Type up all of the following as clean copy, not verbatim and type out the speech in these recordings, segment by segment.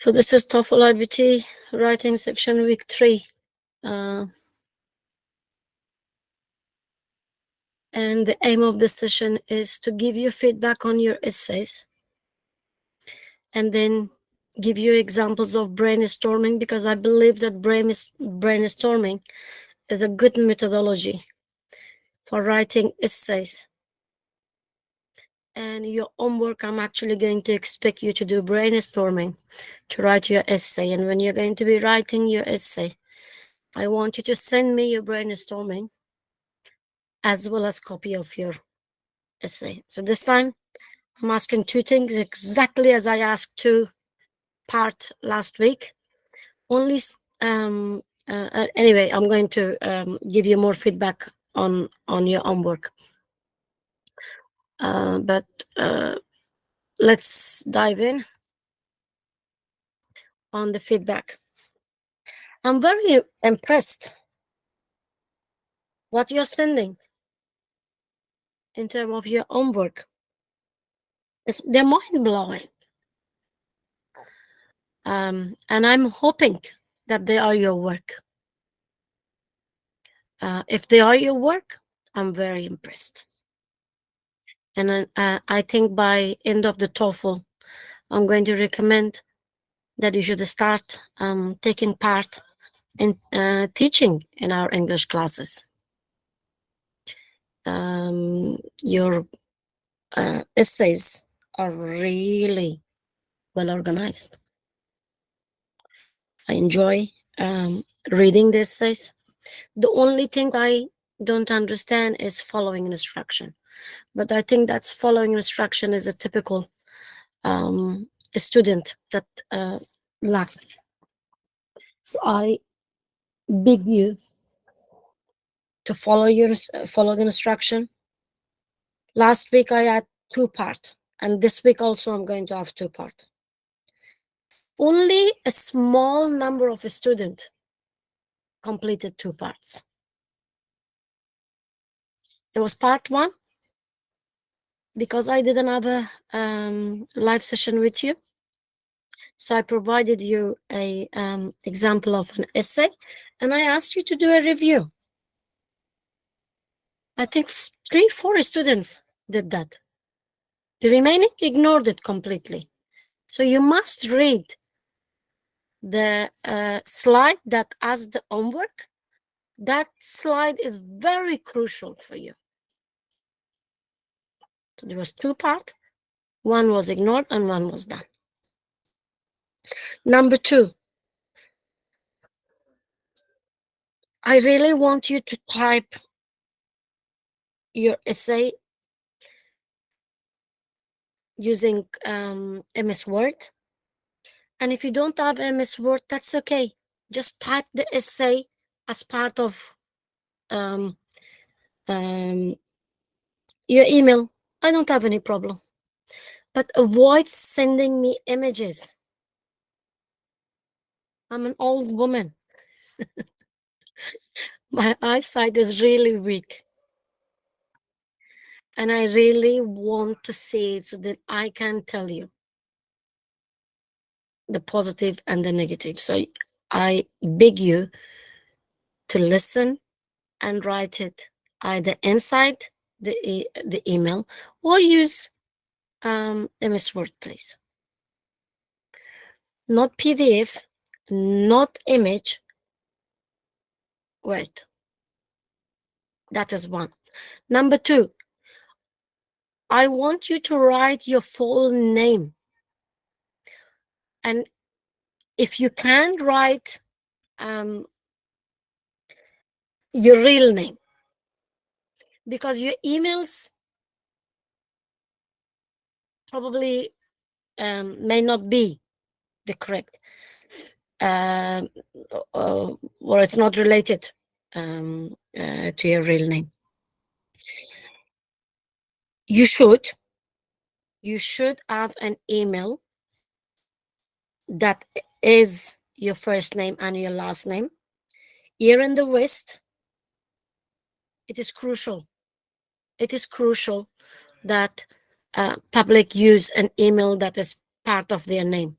So this is TOEFL iBT writing section week 3. And the aim of this session is to give you feedback on your essays and then give you examples of brainstorming, because I believe that brainstorming is a good methodology for writing essays. And your homework, I'm actually going to expect you to do brainstorming to write your essay. And when you're going to be writing your essay, I want you to send me your brainstorming as well as copy of your essay. So this time I'm asking two things exactly as I asked two part last week. Only anyway, I'm going to give you more feedback on your homework. But let's dive in on the feedback. I'm very impressed what you're sending in terms of your homework. They're mind-blowing. And I'm hoping that they are your work. If they are your work, I'm very impressed. And I think by end of the TOEFL, I'm going to recommend that you should start taking part in teaching in our English classes. Your essays are really well organized. I enjoy reading the essays. The only thing I don't understand is following instruction. But I think that's following instruction is a typical student that lacks. So I beg you to follow the instruction. Last week I had 2 parts, and this week also I'm going to have 2 parts. Only a small number of students completed 2 parts. There was part 1 because I didn't have a live session with you. So I provided you a example of an essay, and I asked you to do a review. I think 3-4 students did that. The remaining ignored it completely. So you must read the slide that has the homework. That slide is very crucial for you. So there was 2 parts. 1 was ignored and 1 was done. Number 2, I really want you to type your essay using MS Word. And if you don't have MS Word, that's okay. Just type the essay as part of your email. I don't have any problem. But avoid sending me images. I'm an old woman. My eyesight is really weak. And I really want to see it so that I can tell you the positive and the negative. So I beg you to listen and write it either inside the email or use MS Word, please. Not PDF, not image, Word. That is 1. Number 2, I want you to write your full name. And if you can't write your real name, because your emails probably may not be the correct, or it's not related to your real name. You should have an email that is your first name and your last name. Here in the West, it is crucial. It is crucial that public use an email that is part of their name.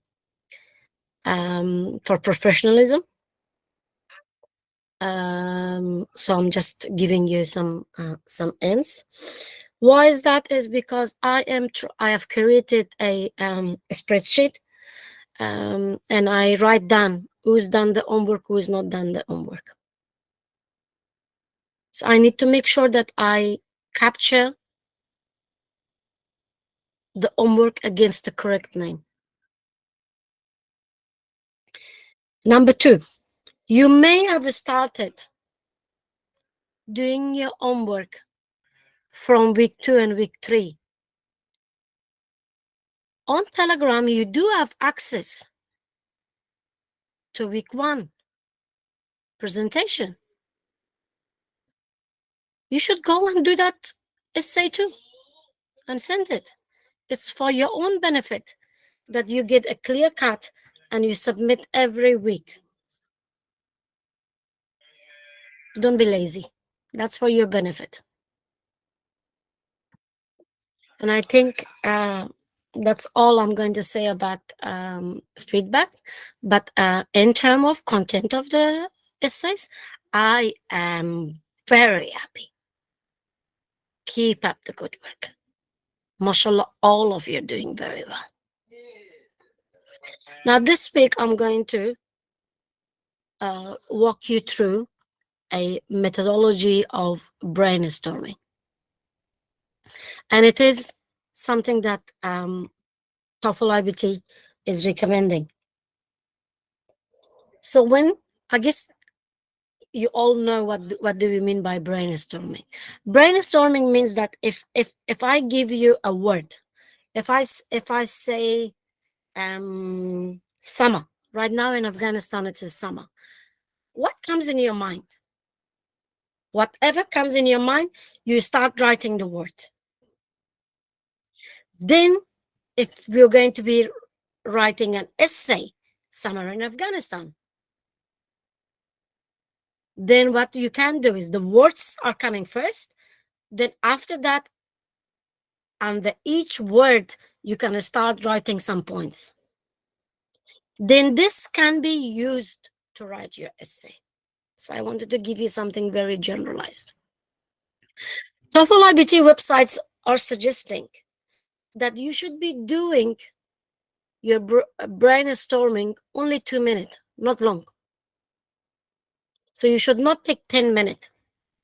for professionalism. So I'm just giving you some hints. Why is that? Is because I have created a spreadsheet, and I write down who's done the homework, who's not done the homework. So I need to make sure that I capture the homework against the correct name. Number two, you may have started doing your homework from week 2 and week 3. On Telegram, you do have access to week 1 presentation. You should go and do that essay too and send it. It's for your own benefit that you get a clear cut and you submit every week. Don't be lazy. That's for your benefit. And I think that's all I'm going to say about feedback. But in terms of content of the essays, I am very happy. Keep up the good work. Mashallah, all of you are doing very well. Now, this week, I'm going to walk you through a methodology of brainstorming. And it is something that TOEFL iBT is recommending. So I guess you all know what do we mean by brainstorming. Brainstorming means that if I give you a word, if I say summer, right now in Afghanistan it is summer, what comes in your mind? Whatever comes in your mind, you start writing the word. Then if we're going to be writing an essay, summer in Afghanistan, then what you can do is the words are coming first, then after that, and each word you can start writing some points. Then this can be used to write your essay. So I wanted to give you something very generalized. TOEFL iBT websites are suggesting that you should be doing your brainstorming only 2 minutes, not long. So you should not take 10 minutes.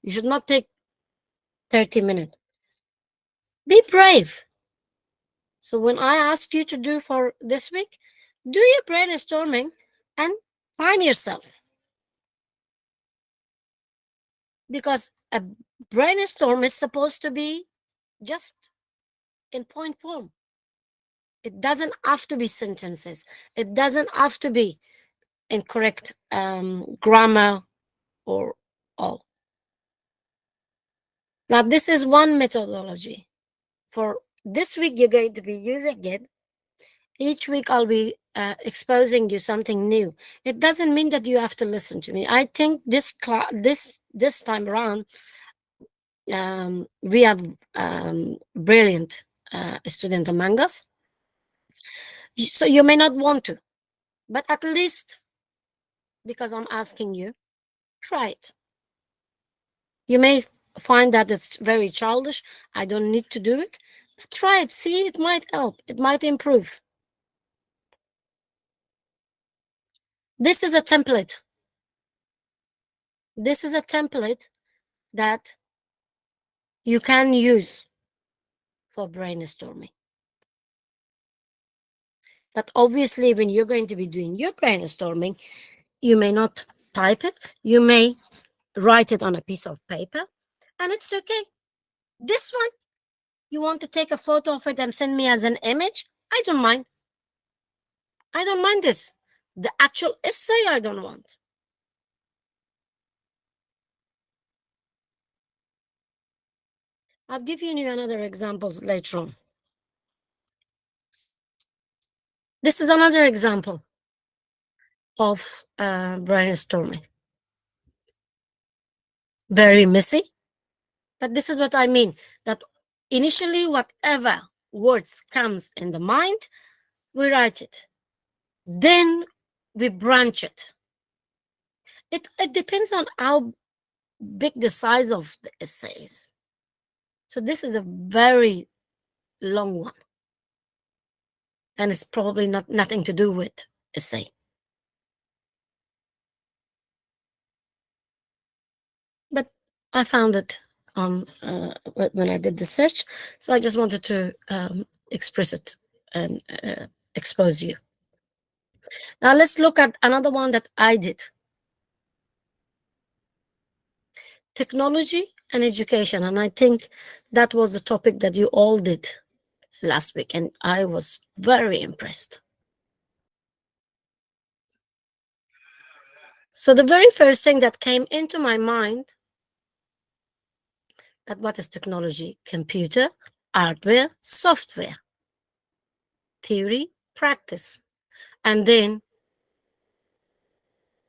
You should not take 30 minutes. Be brave. So when I ask you to do for this week, do your brainstorming and time yourself. Because a brainstorm is supposed to be just in point form. It doesn't have to be sentences. It doesn't have to be incorrect grammar or all. Now, this is one methodology. For this week, you're going to be using it. Each week, I'll be exposing you something new. It doesn't mean that you have to listen to me. I think this time around, we have brilliant student among us. So you may not want to, but at least, because I'm asking you, try it. You may find that it's very childish. I don't need to do it. But try it. See, it might help. It might improve. This is a template. This is a template that you can use for brainstorming. But obviously, when you're going to be doing your brainstorming, you may not type it. You may write it on a piece of paper, and it's okay. This one, you want to take a photo of it and send me as an image? I don't mind. I don't mind this. The actual essay, I don't want. I'll give you another examples later on. This is another example of brainstorming. Very messy, but this is what I mean. That initially, whatever words comes in the mind, we write it. Then we branch it. It depends on how big the size of the essay is. So this is a very long one, and it's probably nothing to do with essay. But I found it on when I did the search, so I just wanted to express it and expose you. Now let's look at another one that I did: technology and education. And I think that was the topic that you all did last week, and I was very impressed. So the very first thing that came into my mind, that what is technology? Computer, hardware, software, theory, practice. And then,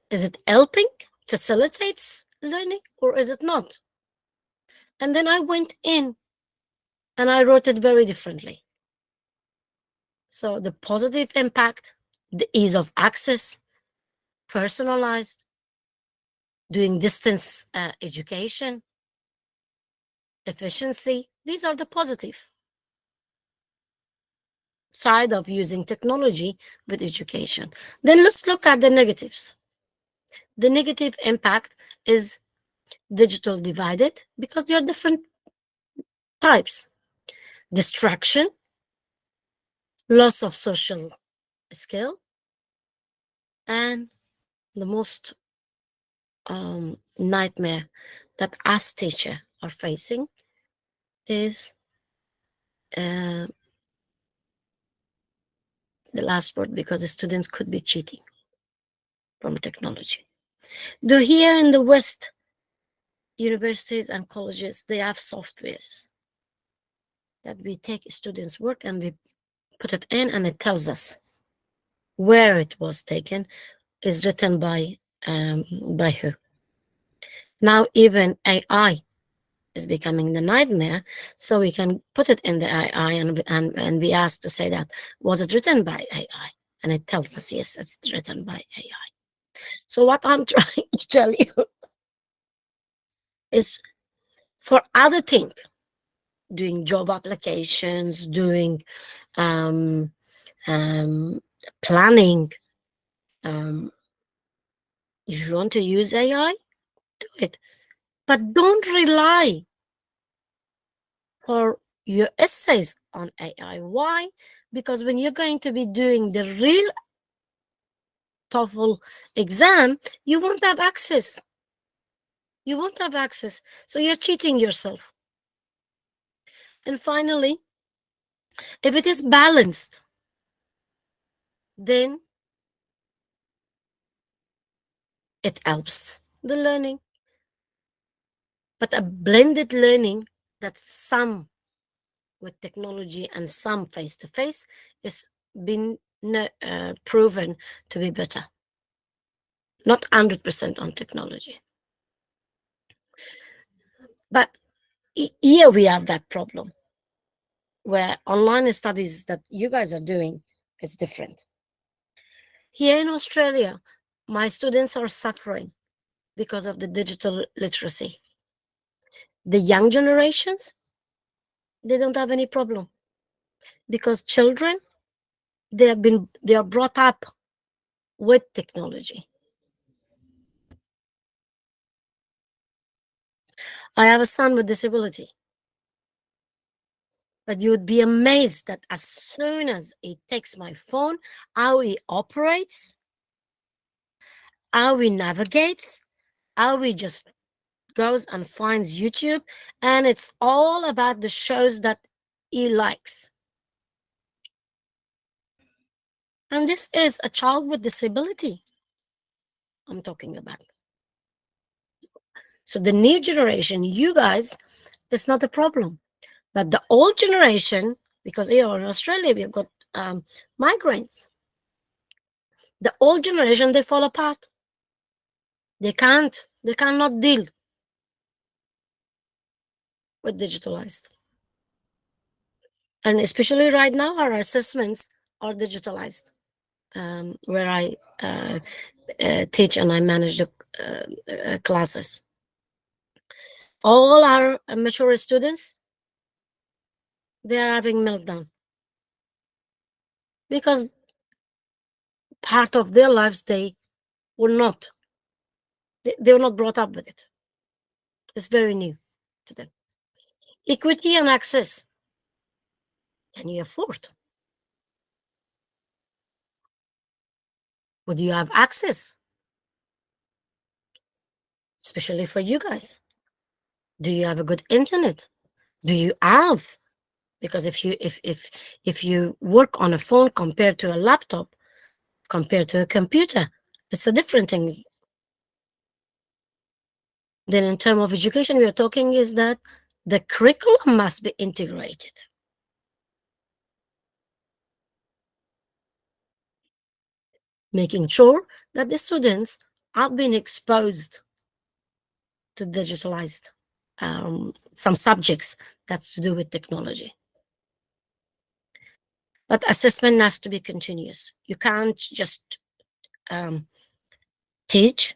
is it helping, facilitates learning, or is it not? And then I went in and I wrote it very differently. So the positive impact, the ease of access, personalized, doing distance education, efficiency. These are the positive side of using technology with education. Then let's look at the negatives. The negative impact is digital divided, because there are different types: distraction, loss of social skill, and the most nightmare that us teacher are facing is uh, the last word, because the students could be cheating from technology. Though here in the West, universities and colleges, they have softwares that we take students' work and we put it in, and it tells us where it was taken, is written by who. Now even AI is becoming the nightmare, so we can put it in the AI and we ask to say that, was it written by AI? And it tells us, yes, it's written by AI. So what I'm trying to tell you is, for other things, doing job applications, doing um, um, planning, um, if you want to use AI, do it. But don't rely for your essays on AI. Why? Because when you're going to be doing the real TOEFL exam, you won't have access. You won't have access. So you're cheating yourself. And finally, if it is balanced, then it helps the learning. But a blended learning, that some with technology and some face to face, is been proven to be better. Not 100% on technology. But here we have that problem where online studies that you guys are doing is different. Here in Australia, my students are suffering because of the digital literacy. The young generations, they don't have any problem, because children, they are brought up with technology. I have a son with disability, but you would be amazed that as soon as he takes my phone, how he operates, how he navigates, how he just goes and finds YouTube, and it's all about the shows that he likes. And this is a child with disability I'm talking about. So the new generation, you guys, it's not a problem. But the old generation, because here in Australia we've got migrants, the old generation, they fall apart. They cannot deal with digitalized. And especially right now, our assessments are digitalized. where I teach and I manage the classes. All our mature students, they are having meltdown because part of their lives were not they were not brought up with it. It's very new to them. Equity and access. Can you afford? Would you have access? Especially for you guys. Do you have a good internet? Do you have? Because if you work on a phone compared to a laptop, compared to a computer, it's a different thing. Then in terms of education, we are talking is that the curriculum must be integrated. Making sure that the students have been exposed to digitalized some subjects that's to do with technology. But assessment has to be continuous. You can't just teach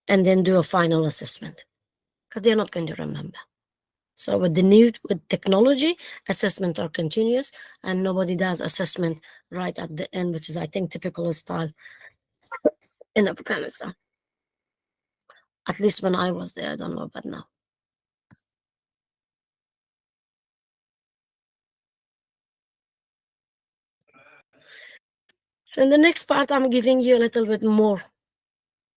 and then do a final assessment because they're not going to remember. So with technology, assessment are continuous, and nobody does assessment right at the end, which is, I think, typical style in Afghanistan. At least when I was there, I don't know about now. So in the next part, I'm giving you a little bit more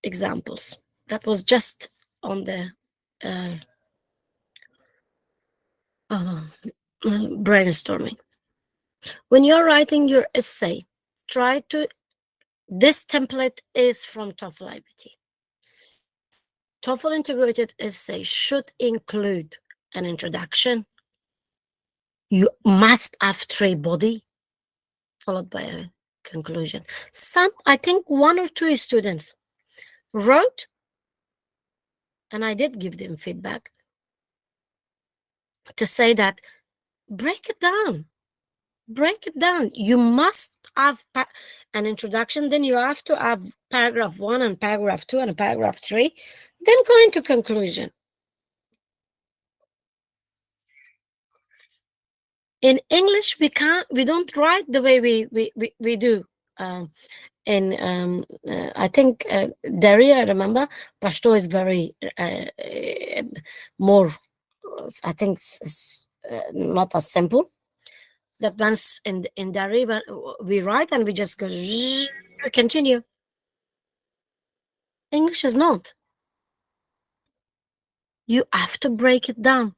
examples. That was just on the uh, uh, brainstorming. When you're writing your essay, try to, this template is from TOEFL iBT. TOEFL integrated essay should include an introduction. You must have three body, followed by a conclusion. I think one or two students wrote, and I did give them feedback to say that break it down. Break it down. You must have an introduction, then you have to have paragraph 1 and paragraph 2 and paragraph 3, then go into conclusion. In English, we don't write the way we do. I think Dari, I remember, Pashto is very more, I think, not as simple. That once in Dari, we write and we just go, continue. English is not. You have to break it down.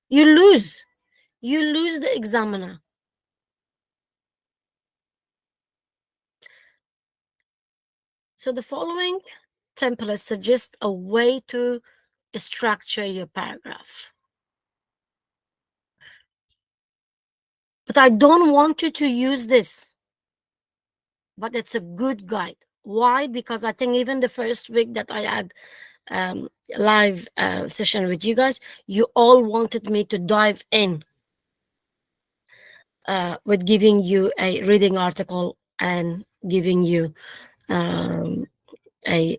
You lose the examiner. So the following template suggests a way to structure your paragraph. But I don't want you to use this. But it's a good guide. Why? Because I think even the first week that I had live session with you guys, you all wanted me to dive in with giving you a reading article and giving you a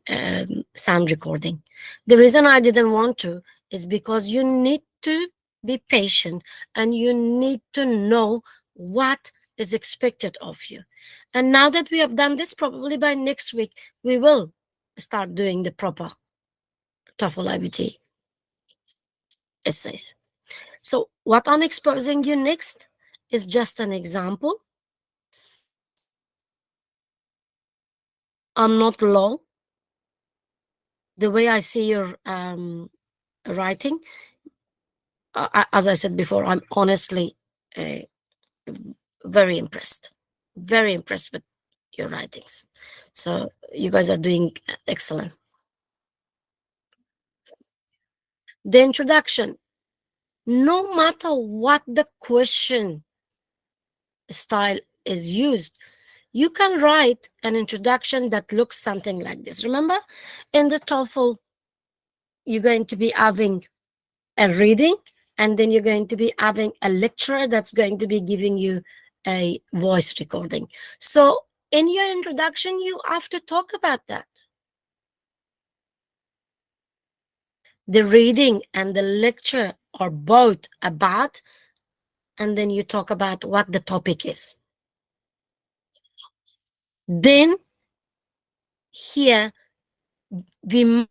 sound recording. The reason I didn't want to is because you need to be patient and you need to know what is expected of you. And now that we have done this, probably by next week, we will start doing the proper TOEFL iBT essays. So what I'm exposing you next is just an example. I'm not law. The way I see your writing, as I said before, I'm honestly very impressed. Very impressed with your writings. So you guys are doing excellent. The introduction, no matter what the question style is used, you can write an introduction that looks something like this. Remember, in the TOEFL, you're going to be having a reading, and then you're going to be having a lecturer that's going to be giving you a voice recording. So in your introduction, you have to talk about that. The reading and the lecture are both about, and then you talk about what the topic is. Then here we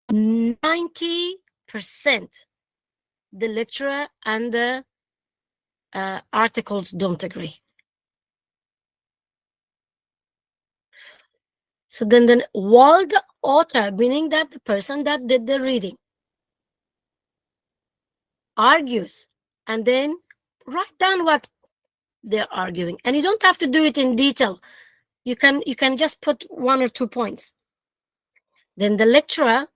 90% the lecturer and the articles don't agree. So then while the author, meaning that the person that did the reading, argues, and then write down what they're arguing, and you don't have to do it in detail. You can just put 1 or 2 points. Then the lecturer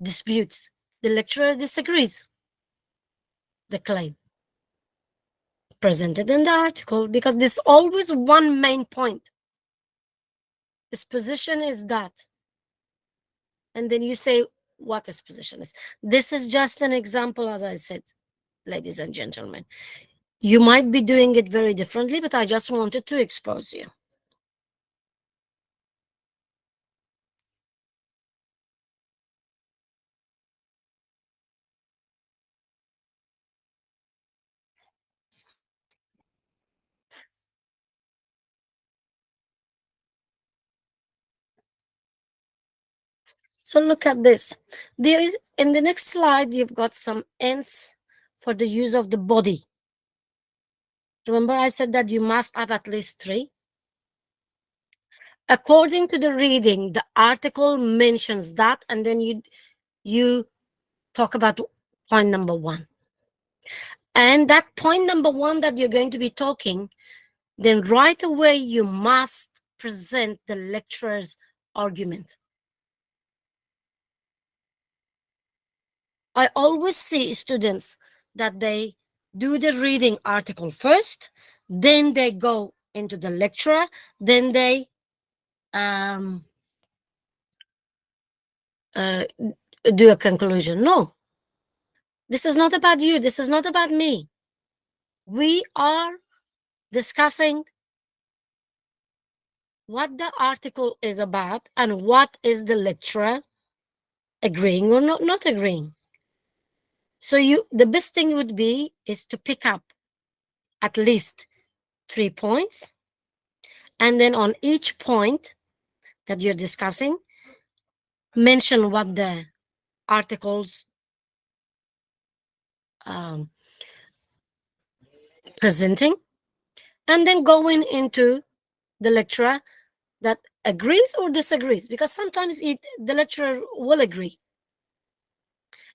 disputes, the lecturer disagrees the claim presented in the article, because there's always one main point. His position is that, and then you say what his position is. This is just an example, as I said, ladies and gentlemen. You might be doing it very differently, but I just wanted to expose you. So look at this. There is, in the next slide, you've got some ends for the use of the body. Remember I said that you must have at least 3. According to the reading, the article mentions that, and then you talk about point number 1. And that point number 1 that you're going to be talking, then right away you must present the lecturer's argument. I always see students that they do the reading article first, then they go into the lecturer, then they do a conclusion. No, this is not about you. This is not about me. We are discussing what the article is about and what is the lecturer agreeing or not agreeing. So the best thing would be is to pick up at least 3 points, and then on each point that you're discussing, mention what the articles um, presenting, and then going into the lecturer that agrees or disagrees, because sometimes the lecturer will agree.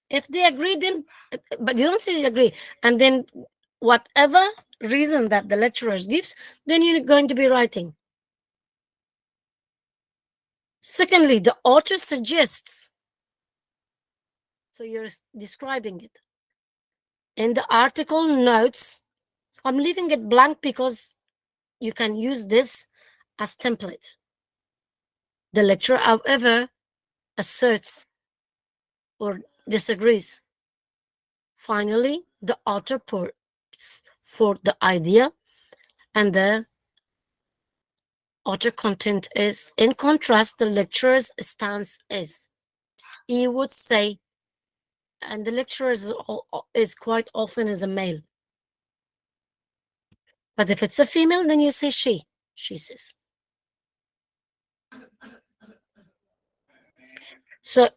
If they agree, then, but you don't say agree, and then whatever reason that the lecturer gives, then you're going to be writing. Secondly, the author suggests, so you're describing it. In the article notes, I'm leaving it blank because you can use this as template. The lecturer, however, asserts or disagrees. Finally, the author puts forth the idea, and the author content is, in contrast, the lecturer's stance is. He would say, and the lecturer is quite often is a male. But if it's a female, then you say she. She says. So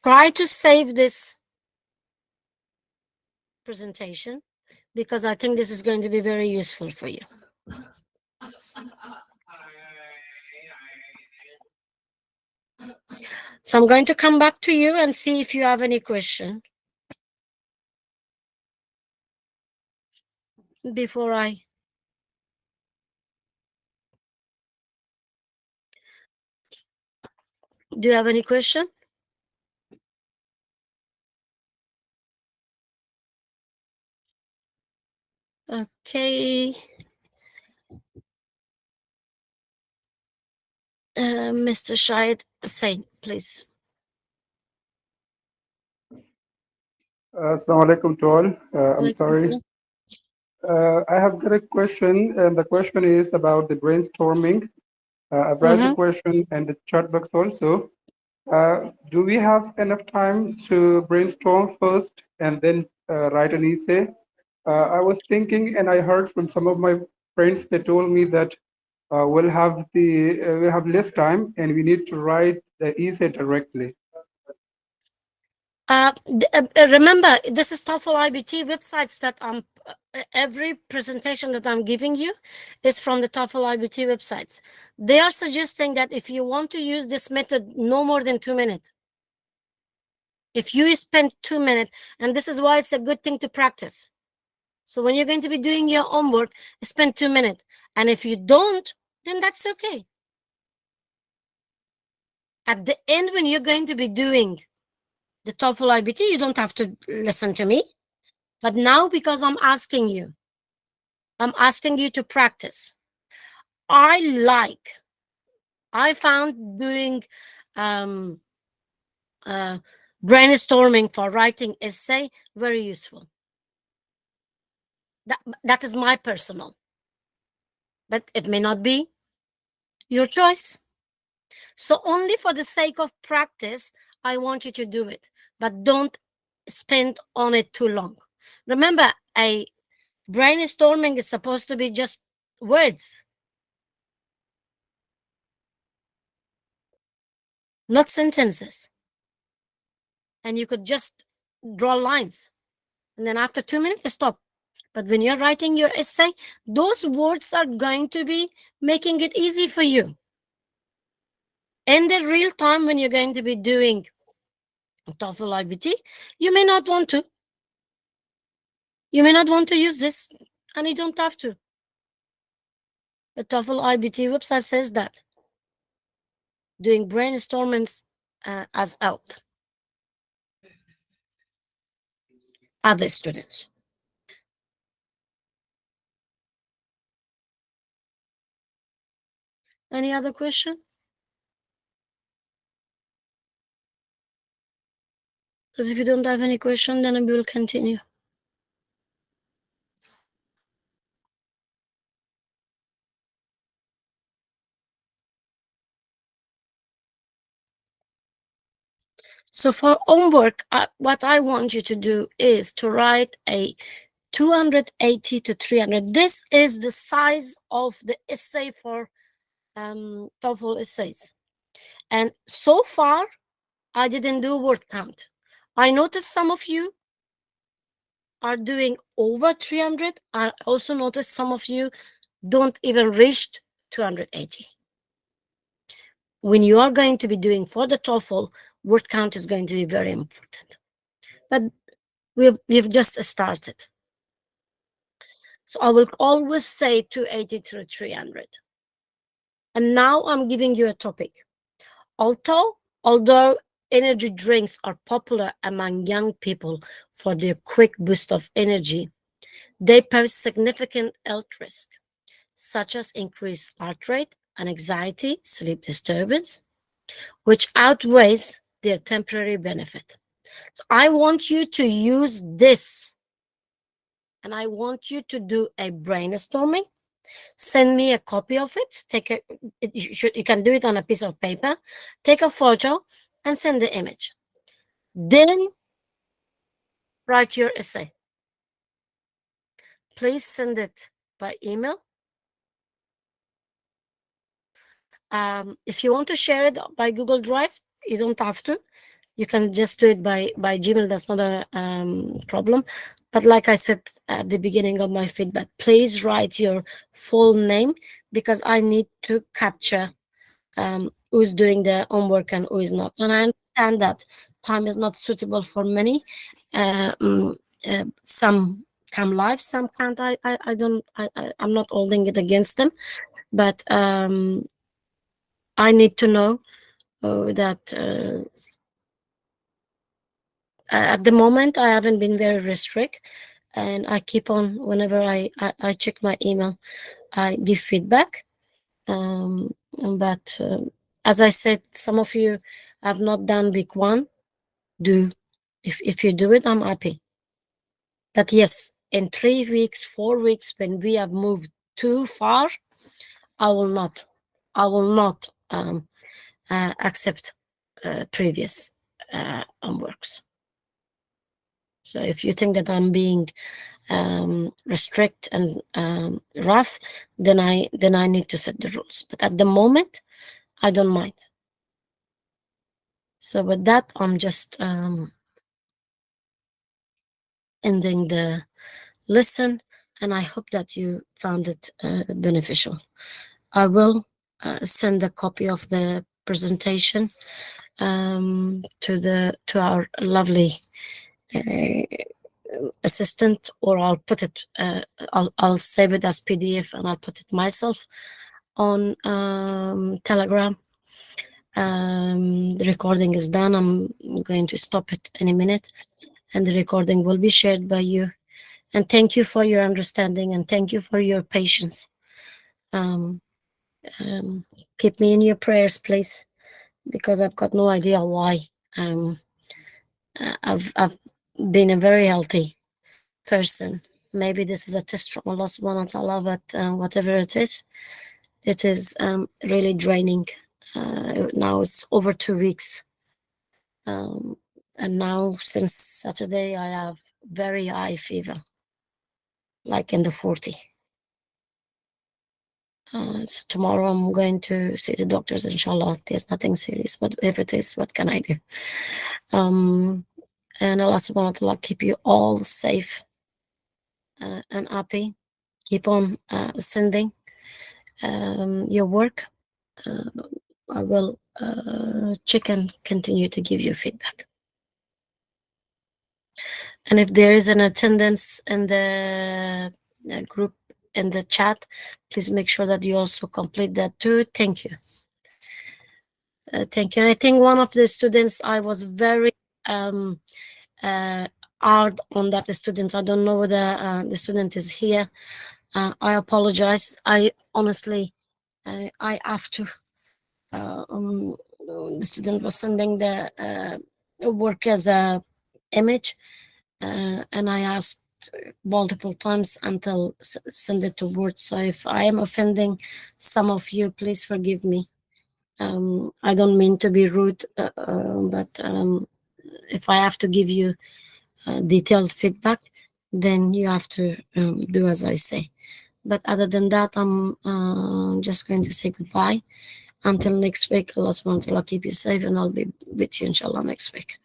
try to save this presentation, because I think this is going to be very useful for you. So I'm going to come back to you and see if you have any question before I. Do you have any question? Okay. Mr. Shahid Hussain, please. Assalamu alaikum to all. I'm Walaikum sorry. salam. I have got a question, and the question is about the brainstorming. I've read the Mm-hmm. question and the chat box also. Do we have enough time to brainstorm first and then write an essay? I was thinking, and I heard from some of my friends. They told me that we'll have less time, and we need to write the essay directly. Remember, this is TOEFL IBT websites that every presentation that I'm giving you is from the TOEFL IBT websites. They are suggesting that if you want to use this method, no more than 2 minutes. If you spend 2 minutes, and this is why it's a good thing to practice. So when you're going to be doing your homework, spend 2 minutes. And if you don't, then that's okay. At the end, when you're going to be doing the TOEFL IBT, you don't have to listen to me. But now, because I'm asking you to practice. I found doing um, uh, brainstorming for writing essay very useful. That is my personal, but it may not be your choice. So only for the sake of practice, I want you to do it, but don't spend on it too long. Remember, a brainstorming is supposed to be just words, not sentences. And you could just draw lines. And then after 2 minutes, you stop. But when you're writing your essay, those words are going to be making it easy for you. In the real time, when you're going to be doing TOEFL IBT, you may not want to. You may not want to use this, and you don't have to. The TOEFL IBT website says that doing brainstormings as out other students. Any other question? Because if you don't have any question, then we will continue. So for homework, what I want you to do is to write a 280 to 300. This is the size of the essay for TOEFL essays. And so far, I didn't do word count. I noticed some of you are doing over 300. I also noticed some of you don't even reach 280. When you are going to be doing for the TOEFL, word count is going to be very important. But we've just started. So I will always say 280 to 300. And now I'm giving you a topic. Although energy drinks are popular among young people for their quick boost of energy, they pose significant health risk, such as increased heart rate and anxiety, sleep disturbance, which outweighs their temporary benefit. So I want you to use this, and I want you to do a brainstorming. Send me a copy of it. You can do it on a piece of paper. Take a photo and send the image. Then write your essay. Please send it by email. If you want to share it by Google Drive, you don't have to. You can just do it by Gmail. That's not a problem. But like I said at the beginning of my feedback, please write your full name, because I need to capture who's doing the homework and who is not. And I understand that time is not suitable for many. Some come live, some can't. I don't. I'm not holding it against them, but I need to know that at the moment I haven't been very restrict, and I keep on whenever I check my email, I give feedback. Um, but as I said, some of you have not done week one. Do If you do it, I'm happy. But yes, in 3 weeks, 4 weeks, when we have moved too far, I will not. I will not accept previous works. So if you think that I'm being restrict and rough, then I need to set the rules. But at the moment, I don't mind. So with that, I'm just ending the lesson, and I hope that you found it beneficial. I will send a copy of the presentation to our lovely assistant, or I'll put it. I'll save it as PDF and I'll put it myself on Telegram. The recording is done. I'm going to stop it any minute, and the recording will be shared by you. And thank you for your understanding, and thank you for your patience. Um, um, Keep me in your prayers, please, because I've got no idea why. Um, I've been a very healthy person. Maybe this is a test from Allah subhanahu wa ta'ala, but whatever it is really draining. Now it's over 2 weeks. And now since Saturday, I have very high fever, like in the 40. So tomorrow I'm going to see the doctors, inshallah. There's nothing serious, but if it is, what can I do? And Allah subhanahu wa ta'ala keep you all safe and happy. Keep on sending your work. I will check and continue to give you feedback. And if there is an attendance in the group, in the chat, please make sure that you also complete that too. Thank you. Thank you. And I think one of the students, I was very hard on that student. I don't know whether the student is here. I apologize. I honestly, I have to. The student was sending the work as a image, and I asked multiple times until send it to Word. So if I am offending some of you, please forgive me. I don't mean to be rude, but if I have to give you detailed feedback, then you have to do as I say. But other than that, I'm just going to say goodbye until next week. Allah subhanahu wa ta'ala keep you safe, and I'll be with you inshallah next week.